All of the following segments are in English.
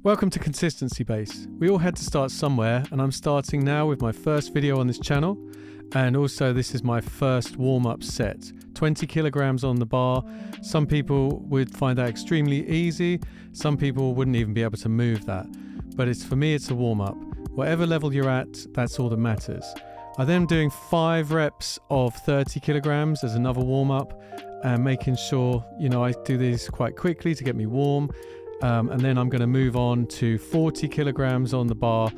Welcome to Consistency Base. We all had to start somewhere, and I'm starting now with my first video on this channel, and also this is my first warm-up set. 20 kilograms on the bar. Some people would find that extremely easy, some people wouldn't even be able to move that. But for me it's a warm-up. Whatever level you're at, that's all that matters. I then doing 5 reps of 30 kilograms as another warm-up, and making sure, I do these quite quickly to get me warm. And then I'm going to move on to 40 kilograms on the bar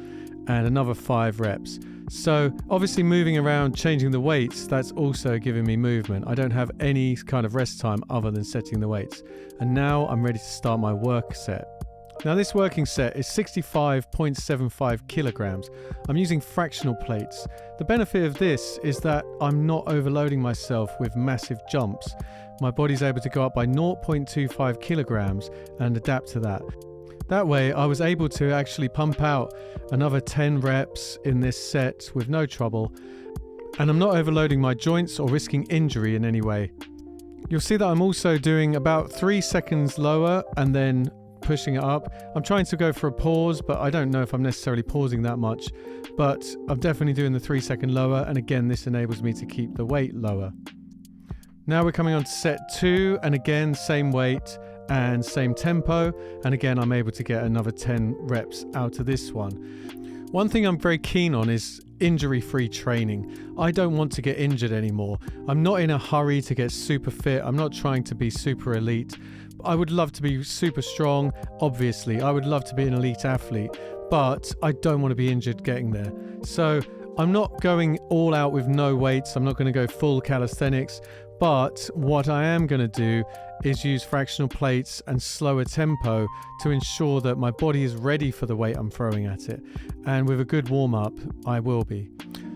and another 5 reps. So obviously moving around, changing the weights, that's also giving me movement. I don't have any kind of rest time other than setting the weights. And now I'm ready to start my work set. Now this working set is 65.75 kilograms. I'm using fractional plates. The benefit of this is that I'm not overloading myself with massive jumps. My body's able to go up by 0.25 kilograms and adapt to that. That way I was able to actually pump out another 10 reps in this set with no trouble, and I'm not overloading my joints or risking injury in any way. You'll see that I'm also doing about 3 seconds lower and then pushing it up. I'm trying to go for a pause, but I don't know if I'm necessarily pausing that much, but I'm definitely doing the 3 second lower, and again this enables me to keep the weight lower. Now we're coming on to set 2, and again same weight and same tempo, and again I'm able to get another 10 reps out of this one. One thing I'm very keen on is injury-free training. I don't want to get injured anymore. I'm not in a hurry to get super fit. I'm not trying to be super elite. I would love to be super strong, obviously. I would love to be an elite athlete, but I don't want to be injured getting there. So I'm not going all out with no weights. I'm not going to go full calisthenics. But what I am going to do is use fractional plates and slower tempo to ensure that my body is ready for the weight I'm throwing at it. And with a good warm-up, I will be.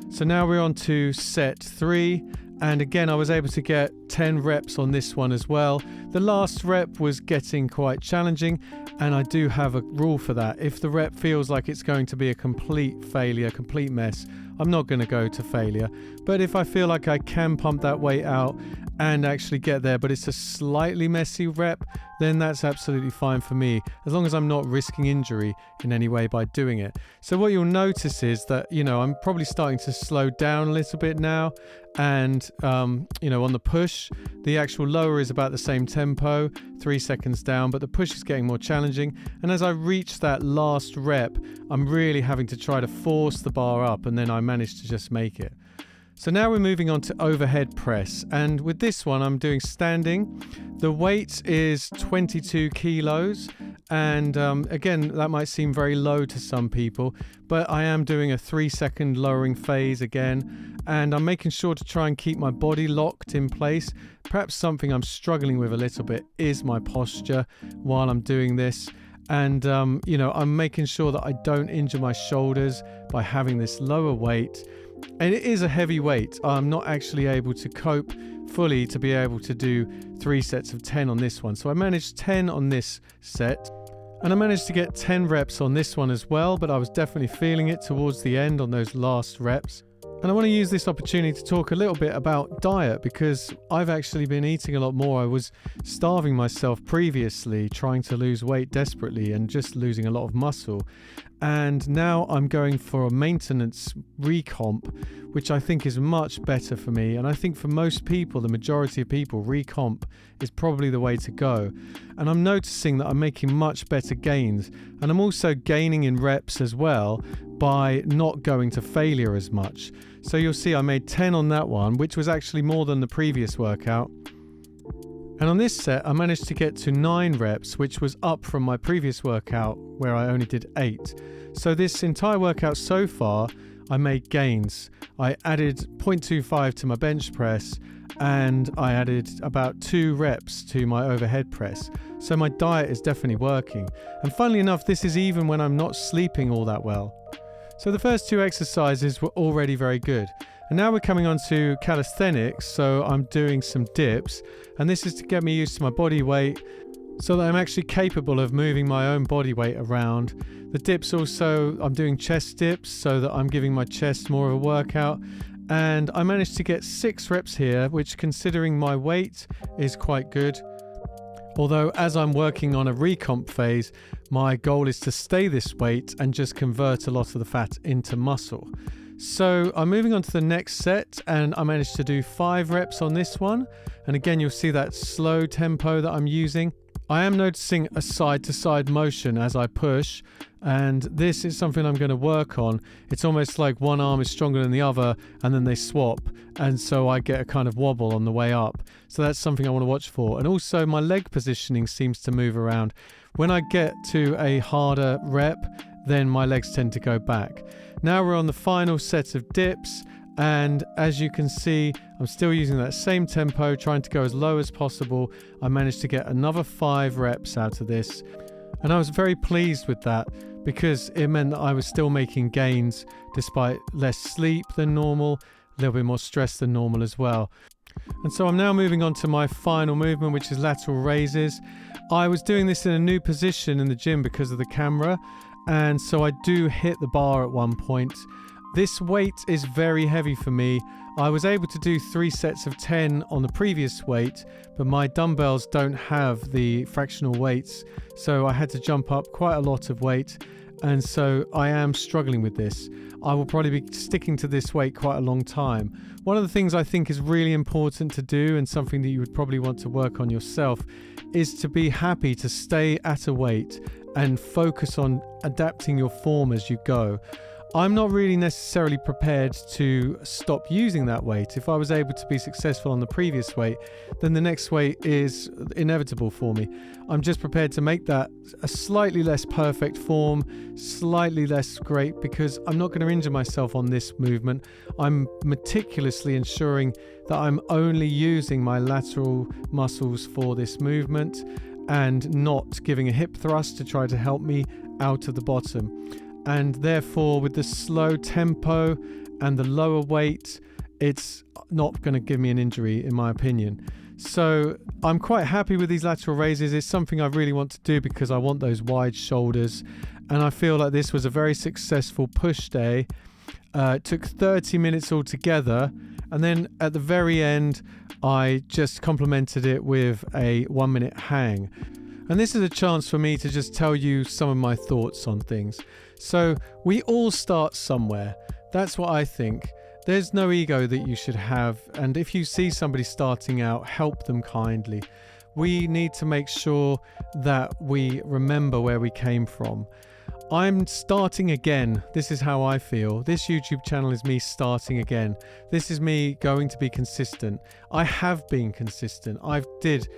So now we're on to set 3. And again, I was able to get 10 reps on this one as well. The last rep was getting quite challenging, and I do have a rule for that. If the rep feels like it's going to be a complete failure, complete mess, I'm not going to go to failure. But if I feel like I can pump that weight out and actually get there, but it's a slightly messy rep, then that's absolutely fine for me, as long as I'm not risking injury in any way by doing it. So what you'll notice is that, I'm probably starting to slow down a little bit now. And, on the push, the actual lower is about the same tempo, 3 seconds down, but the push is getting more challenging. And as I reach that last rep, I'm really having to try to force the bar up, and then I manage to just make it. So now we're moving on to overhead press, and with this one I'm doing standing. The weight is 22 kilos, and again that might seem very low to some people, but I am doing a 3 second lowering phase again, and I'm making sure to try and keep my body locked in place. Perhaps something I'm struggling with a little bit is my posture while I'm doing this. And I'm making sure that I don't injure my shoulders by having this lower weight. And it is a heavy weight. I'm not actually able to cope fully to be able to do 3 sets of 10 on this one. So I managed 10 on this set, and I managed to get 10 reps on this one as well, but I was definitely feeling it towards the end on those last reps. And I want to use this opportunity to talk a little bit about diet, because I've actually been eating a lot more. I was starving myself previously, trying to lose weight desperately and just losing a lot of muscle. And now I'm going for a maintenance recomp, which I think is much better for me. And I think for most people, the majority of people, recomp is probably the way to go. And I'm noticing that I'm making much better gains. And I'm also gaining in reps as well by not going to failure as much. So you'll see I made 10 on that one, which was actually more than the previous workout. And on this set, I managed to get to 9 reps, which was up from my previous workout where I only did 8. So this entire workout so far, I made gains. I added 0.25 to my bench press, and I added about 2 reps to my overhead press. So my diet is definitely working. And funnily enough, this is even when I'm not sleeping all that well. So the first 2 exercises were already very good. And now we're coming on to calisthenics, so I'm doing some dips, and this is to get me used to my body weight so that I'm actually capable of moving my own body weight around. The dips also, I'm doing chest dips so that I'm giving my chest more of a workout, and I managed to get 6 reps here, which considering my weight is quite good. Although as I'm working on a recomp phase, my goal is to stay this weight and just convert a lot of the fat into muscle. So I'm moving on to the next set, and I managed to do 5 reps on this one. And again, you'll see that slow tempo that I'm using. I am noticing a side-to-side motion as I push, and this is something I'm going to work on. It's almost like one arm is stronger than the other, and then they swap, and so I get a kind of wobble on the way up. So that's something I want to watch for. And also my leg positioning seems to move around. When I get to a harder rep, then my legs tend to go back. Now we're on the final set of dips, and as you can see, I'm still using that same tempo, trying to go as low as possible. I managed to get another 5 reps out of this, and I was very pleased with that because it meant that I was still making gains despite less sleep than normal, a little bit more stress than normal as well. And so I'm now moving on to my final movement, which is lateral raises. I was doing this in a new position in the gym because of the camera, and so I do hit the bar at one point. This weight is very heavy for me. I was able to do 3 sets of 10 on the previous weight, but my dumbbells don't have the fractional weights, so I had to jump up quite a lot of weight, and so I am struggling with this. I will probably be sticking to this weight quite a long time. One of the things I think is really important to do, and something that you would probably want to work on yourself, is to be happy to stay at a weight and focus on adapting your form as you go. I'm not really necessarily prepared to stop using that weight. If I was able to be successful on the previous weight, then the next weight is inevitable for me. I'm just prepared to make that a slightly less perfect form, slightly less great, because I'm not going to injure myself on this movement. I'm meticulously ensuring that I'm only using my lateral muscles for this movement and not giving a hip thrust to try to help me out of the bottom. And therefore, with the slow tempo and the lower weight, it's not going to give me an injury, in my opinion. So I'm quite happy with these lateral raises. It's something I really want to do because I want those wide shoulders. And I feel like this was a very successful push day. It took 30 minutes altogether. And then at the very end, I just complemented it with a 1-minute hang. And this is a chance for me to just tell you some of my thoughts on things. So we all start somewhere. That's what I think. There's no ego that you should have. And if you see somebody starting out, help them kindly. We need to make sure that we remember where we came from. I'm starting again. This is how I feel. This YouTube channel is me starting again. This is me going to be consistent. I have been consistent. I've did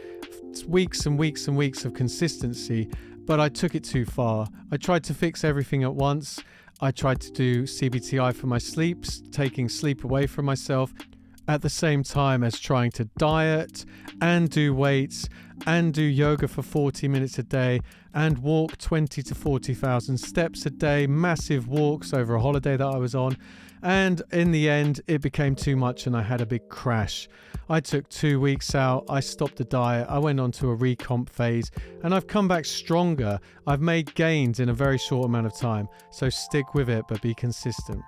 weeks and weeks and weeks of consistency, but I took it too far. I tried to fix everything at once. I tried to do CBT-I for my sleeps, taking sleep away from myself, at the same time as trying to diet and do weights and do yoga for 40 minutes a day and walk 20 to 40,000 steps a day, massive walks over a holiday that I was on. And in the end, it became too much and I had a big crash. I took 2 weeks out, I stopped the diet, I went on to a recomp phase, and I've come back stronger. I've made gains in a very short amount of time. So stick with it, but be consistent.